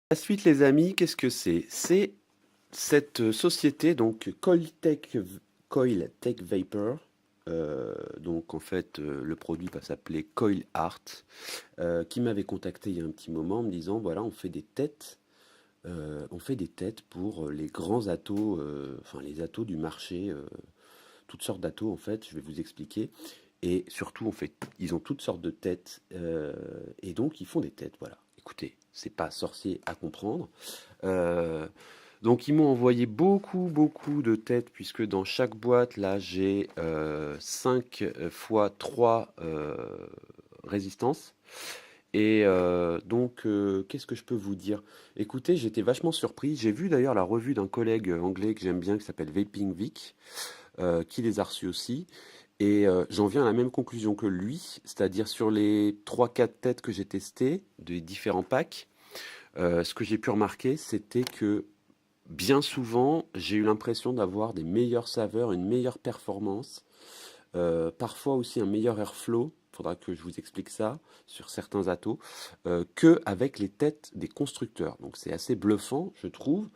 La suite, les amis, qu'est-ce que c'est? C'est cette société, donc Coil Tech Vapor. Donc en fait, le produit va s'appeler Coil Art, qui m'avait contacté il y a un petit moment en me disant voilà, on fait des têtes pour les grands atos, enfin les atos du marché, toutes sortes d'atos en fait. Je vais vous expliquer. Et surtout, ils ont toutes sortes de têtes, et donc ils font des têtes. Voilà. Écoutez, c'est pas sorcier à comprendre. Euh, donc ils m'ont envoyé beaucoup de têtes puisque dans chaque boîte là j'ai 5 fois 3 résistances. Et qu'est-ce que je peux vous dire? Écoutez, j'étais vachement surpris. J'ai vu d'ailleurs la revue d'un collègue anglais que j'aime bien qui s'appelle Vaping Vic, qui les a reçus aussi. Et j'en viens à la même conclusion que lui, c'est-à-dire sur les trois quatre têtes que j'ai testées, des différents packs, ce que j'ai pu remarquer, c'était que bien souvent, j'ai eu l'impression d'avoir des meilleures saveurs, une meilleure performance, parfois aussi un meilleur airflow. Il faudra que je vous explique ça sur certains atos, que avec les têtes des constructeurs. Donc c'est assez bluffant, je trouve.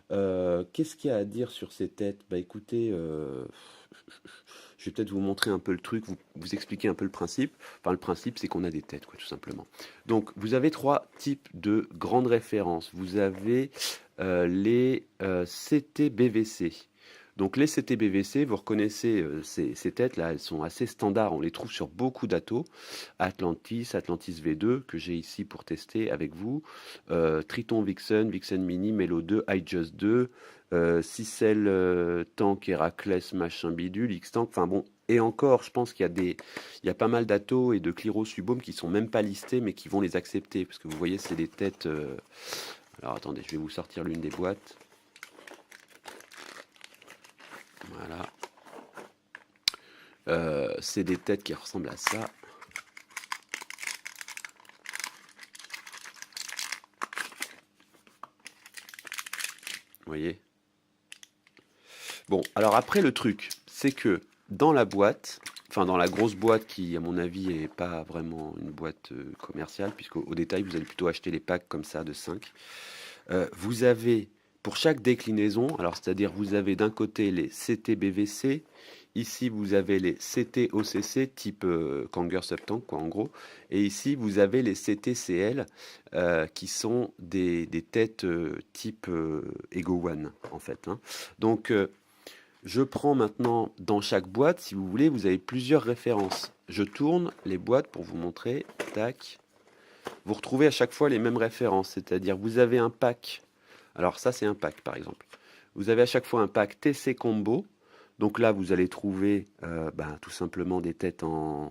Qu'est-ce qu'il y a à dire sur ces têtes? Bah écoutez, je vais peut-être vous montrer un peu le truc, vous expliquer un peu le principe. Enfin, le principe, c'est qu'on a des têtes, quoi, tout simplement. Donc, vous avez trois types de grandes références. Vous avez les CTBVC. Donc, les CTBVC, vous reconnaissez ces têtes-là, elles sont assez standards. On les trouve sur beaucoup d'atos. Atlantis, Atlantis V2, que j'ai ici pour tester avec vous. Triton Vixen, Vixen Mini, Melo 2, iJust 2. Cicel Tank, Héraclès, machin bidule, X-Tank, enfin bon, et encore, je pense il y a pas mal d'atos et de Cliro Subhome qui sont même pas listés, mais qui vont les accepter, parce que vous voyez, c'est des têtes. Alors attendez, je vais vous sortir l'une des boîtes. Voilà. C'est des têtes qui ressemblent à ça. Vous voyez? Bon, alors après, le truc, c'est que dans la boîte, enfin dans la grosse boîte qui, à mon avis, est pas vraiment une boîte commerciale, puisqu'au détail, vous allez plutôt acheter les packs comme ça de 5. Vous avez, pour chaque déclinaison, alors c'est-à-dire vous avez d'un côté les CTBVC, ici vous avez les CTOCC type Kanger Subtank, quoi, en gros, et ici vous avez les CTCL qui sont des têtes type Ego One, en fait, hein. Donc, je prends maintenant dans chaque boîte, si vous voulez, vous avez plusieurs références. Je tourne les boîtes pour vous montrer. Tac. Vous retrouvez à chaque fois les mêmes références, c'est-à-dire vous avez un pack. Alors ça, c'est un pack, par exemple. Vous avez à chaque fois un pack TC Combo. Donc là, vous allez trouver tout simplement des têtes en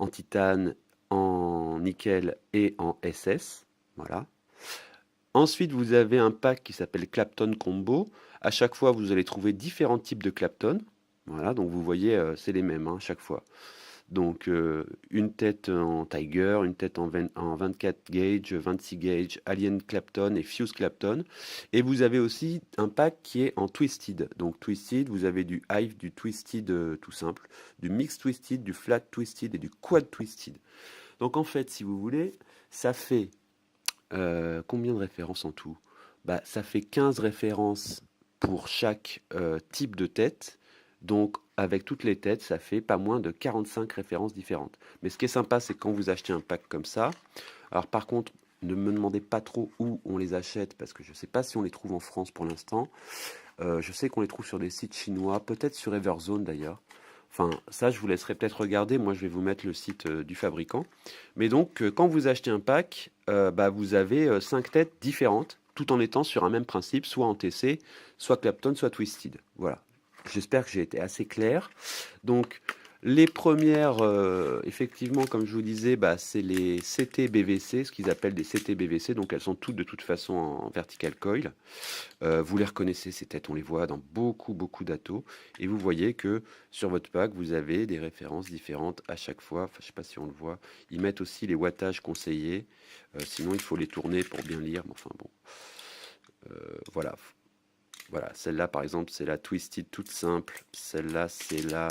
titane, en nickel et en SS. Voilà. Ensuite, vous avez un pack qui s'appelle Clapton Combo. À chaque fois, vous allez trouver différents types de Clapton. Voilà, donc vous voyez, c'est les mêmes hein, chaque fois. Donc une tête en Tiger, une tête en 24 gauge, 26 gauge, Alien Clapton et Fuse Clapton. Et vous avez aussi un pack qui est en Twisted. Donc Twisted, vous avez du Hive, du Twisted tout simple, du Mixed Twisted, du Flat Twisted et du Quad Twisted. Donc en fait, si vous voulez, ça fait combien de références en tout? Bah, ça fait 15 références pour chaque type de tête. Donc, avec toutes les têtes, ça fait pas moins de 45 références différentes. Mais ce qui est sympa, c'est quand vous achetez un pack comme ça. Alors, par contre, ne me demandez pas trop où on les achète, parce que je ne sais pas si on les trouve en France pour l'instant. Je sais qu'on les trouve sur des sites chinois, peut-être sur Everzone d'ailleurs. Enfin, ça, je vous laisserai peut-être regarder. Moi, je vais vous mettre le site du fabricant. Mais donc, quand vous achetez un pack, vous avez 5 têtes différentes, tout en étant sur un même principe, soit en TC, soit Clapton, soit Twisted. Voilà. J'espère que j'ai été assez clair. Donc, les premières, effectivement, comme je vous disais, c'est les CTBVC, ce qu'ils appellent des CTBVC. Donc, elles sont toutes de toute façon en vertical coil. Vous les reconnaissez, ces têtes, on les voit dans beaucoup d'atos. Et vous voyez que sur votre pack, vous avez des références différentes à chaque fois. Enfin, je ne sais pas si on le voit. Ils mettent aussi les wattages conseillés. Sinon, il faut les tourner pour bien lire. Mais enfin bon, voilà. Voilà, celle-là, par exemple, c'est la Twisted toute simple. Celle-là, c'est la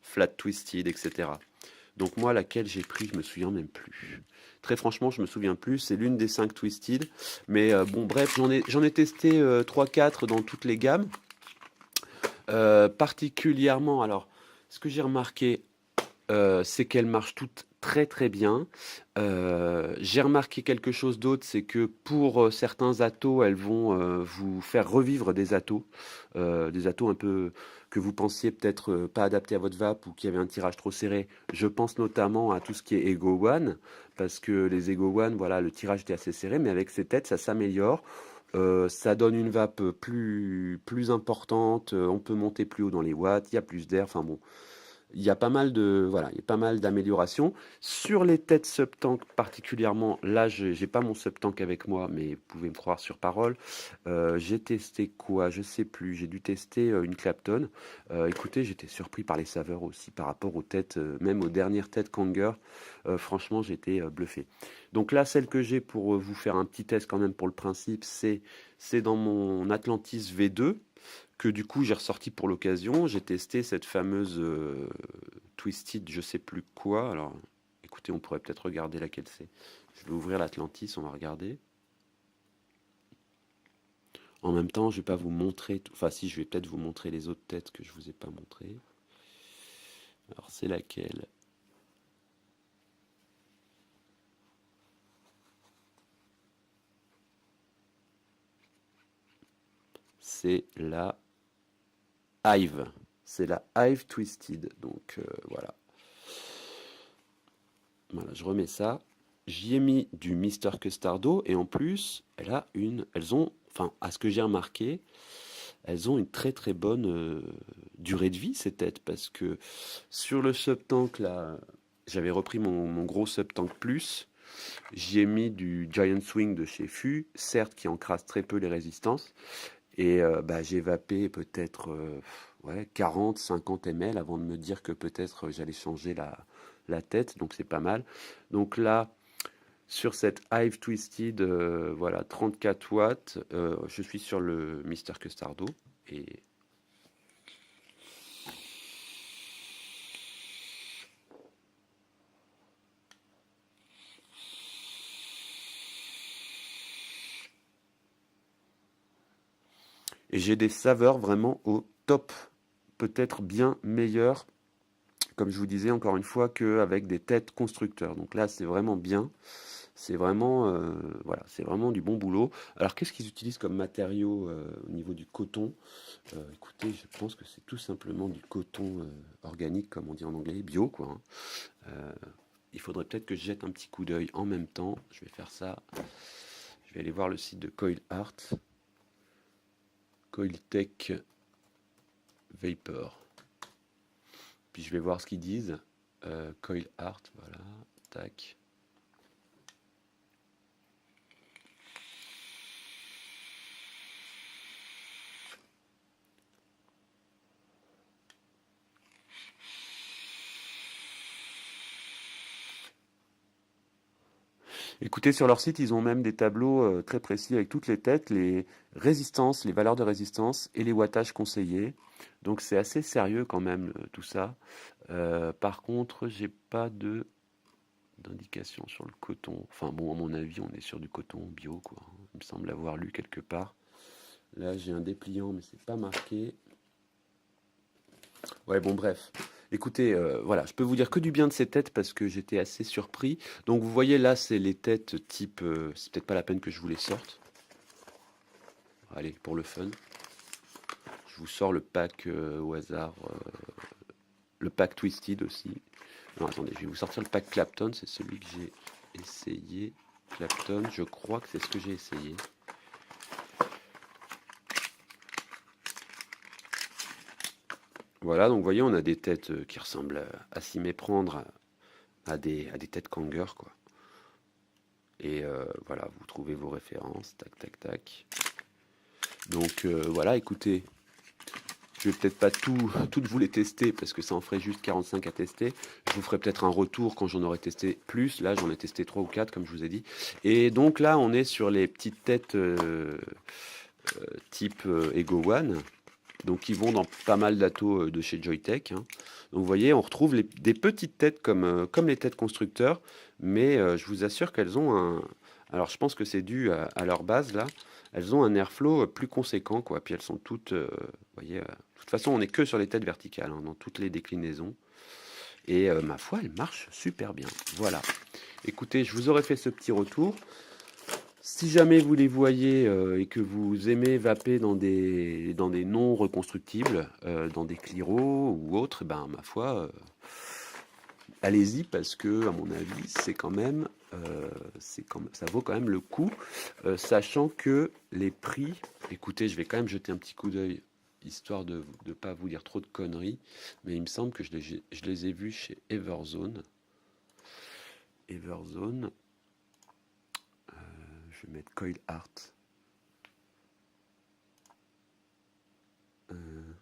Flat Twisted, etc. Donc moi, laquelle j'ai pris, je me souviens même plus. Très franchement, je me souviens plus. C'est l'une des 5 Twisted. Mais bon, bref, j'en ai testé 3-4 dans toutes les gammes. Particulièrement, alors, ce que j'ai remarqué, c'est qu'elles marchent toutes très très bien. J'ai remarqué quelque chose d'autre, c'est que pour certains atos, elles vont vous faire revivre des atos un peu que vous pensiez peut-être pas adaptés à votre vape ou qui avaient un tirage trop serré. Je pense notamment à tout ce qui est Ego One, parce que les Ego One, voilà, le tirage était assez serré, mais avec ces têtes, ça s'améliore. Ça donne une vape plus importante, on peut monter plus haut dans les watts, il y a plus d'air, enfin bon, il y a pas mal de, voilà, il y a pas mal d'améliorations. Sur les têtes subtank particulièrement, là, j'ai pas mon subtank avec moi, mais vous pouvez me croire sur parole. J'ai testé quoi? Je sais plus. J'ai dû tester une Clapton. Écoutez, j'étais surpris par les saveurs aussi par rapport aux têtes, même aux dernières têtes Kanger. Franchement, j'étais bluffé. Donc là, celle que j'ai pour vous faire un petit test quand même pour le principe, c'est dans mon Atlantis V2 que du coup j'ai ressorti pour l'occasion. J'ai testé cette fameuse Twisted, je sais plus quoi. Alors, écoutez, on pourrait peut-être regarder laquelle c'est. Je vais ouvrir l'Atlantis, on va regarder. En même temps, je vais pas vous montrer, enfin si, je vais peut-être vous montrer les autres têtes que je vous ai pas montrées. Alors, c'est laquelle? C'est la Hive. C'est la Hive Twisted. Donc voilà. Voilà, je remets ça. J'y ai mis du Mister Custardo et en plus, elles ont, enfin, à ce que j'ai remarqué, elles ont une très très bonne durée de vie ces têtes parce que sur le subtank là, j'avais repris mon gros subtank plus. J'y ai mis du Giant Swing de chez Fu, certes qui encrasse très peu les résistances. Et bah, j'ai vapé peut-être ouais, 40-50 ml avant de me dire que peut-être j'allais changer la tête, donc c'est pas mal. Donc là, sur cette Hive Twisted, voilà, 34 watts, je suis sur le Mister Custardo. Et j'ai des saveurs vraiment au top, peut-être bien meilleures, comme je vous disais encore une fois, qu'avec des têtes constructeurs. Donc là, c'est vraiment bien. C'est vraiment, voilà, c'est vraiment du bon boulot. Alors, qu'est-ce qu'ils utilisent comme matériau au niveau du coton? Écoutez, je pense que c'est tout simplement du coton organique, comme on dit en anglais, bio, quoi, hein. Il faudrait peut-être que je jette un petit coup d'œil en même temps. Je vais faire ça. Je vais aller voir le site de Coil Art. Coiltech Vapor. Puis je vais voir ce qu'ils disent. Coil Art, voilà. Tac. Écoutez, sur leur site, ils ont même des tableaux très précis avec toutes les têtes, les résistances, les valeurs de résistance et les wattages conseillés. Donc c'est assez sérieux quand même tout ça. Par contre, j'ai pas d'indication sur le coton. Enfin bon, à mon avis, on est sur du coton bio, quoi. Il me semble l'avoir lu quelque part. Là, j'ai un dépliant, mais c'est pas marqué. Ouais, bon, bref. Écoutez, voilà, je peux vous dire que du bien de ces têtes parce que j'étais assez surpris. Donc, vous voyez là, c'est les têtes type. C'est peut-être pas la peine que je vous les sorte. Allez, pour le fun. Je vous sors le pack au hasard. Le pack Twisted aussi. Non, attendez, je vais vous sortir le pack Clapton. C'est celui que j'ai essayé. Clapton, je crois que c'est ce que j'ai essayé. Voilà, donc vous voyez, on a des têtes qui ressemblent à s'y méprendre à des têtes Kanger, quoi. Et voilà, vous trouvez vos références, tac, tac, tac. Donc voilà, écoutez, je vais peut-être pas toutes vous les tester parce que ça en ferait juste 45 à tester. Je vous ferai peut-être un retour quand j'en aurai testé plus. Là, j'en ai testé 3 ou 4, comme je vous ai dit. Et donc là, on est sur les petites têtes type Ego One. Donc ils vont dans pas mal d'atos de chez Joytech, hein. Donc vous voyez, on retrouve des petites têtes comme les têtes constructeurs, mais je vous assure qu'elles ont un... Alors je pense que c'est dû à leur base là. Elles ont un airflow plus conséquent, quoi. Puis elles sont toutes, vous voyez, de toute façon on n'est que sur les têtes verticales, hein, dans toutes les déclinaisons. Et ma foi, elles marchent super bien. Voilà. Écoutez, je vous aurais fait ce petit retour. Si jamais vous les voyez et que vous aimez vaper dans des non reconstructibles, dans des Cliro ou autres, ben ma foi, allez-y parce que à mon avis ça vaut quand même le coup, sachant que les prix. Écoutez, je vais quand même jeter un petit coup d'œil histoire de ne pas vous dire trop de conneries, mais il me semble que je les ai vus chez Everzone. Everzone. Je vais mettre Coil Art.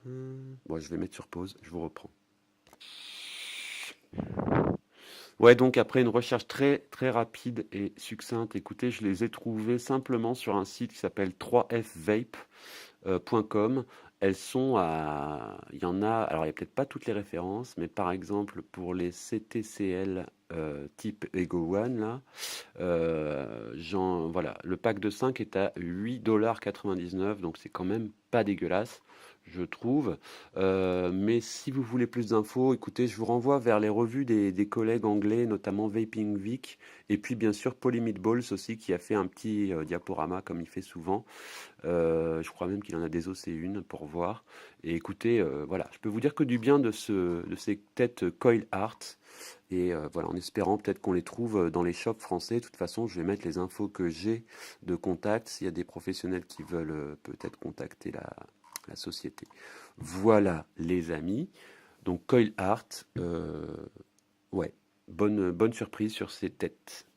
Bon, je vais mettre sur pause, je vous reprends. Ouais, donc après une recherche très très rapide et succincte, écoutez, je les ai trouvés simplement sur un site qui s'appelle 3fvape.com. Elles sont à... Il y en a... Alors, il n'y a peut-être pas toutes les références, mais par exemple, pour les CTCL type Ego One, là, voilà, le pack de 5 est à 8,99 $, donc c'est quand même pas dégueulasse, je trouve. Mais si vous voulez plus d'infos, écoutez, je vous renvoie vers les revues des collègues anglais, notamment Vaping Vic, et puis bien sûr Polymeatballs aussi, qui a fait un petit diaporama comme il fait souvent. Je crois même qu'il en a désossé une pour voir. Et écoutez, voilà, je peux vous dire que du bien de ces têtes Coil Art. Et voilà, en espérant peut-être qu'on les trouve dans les shops français. De toute façon, je vais mettre les infos que j'ai de contact s'il y a des professionnels qui veulent peut-être contacter la société. Voilà, les amis. Donc, Coil Art, ouais, bonne surprise sur ces têtes.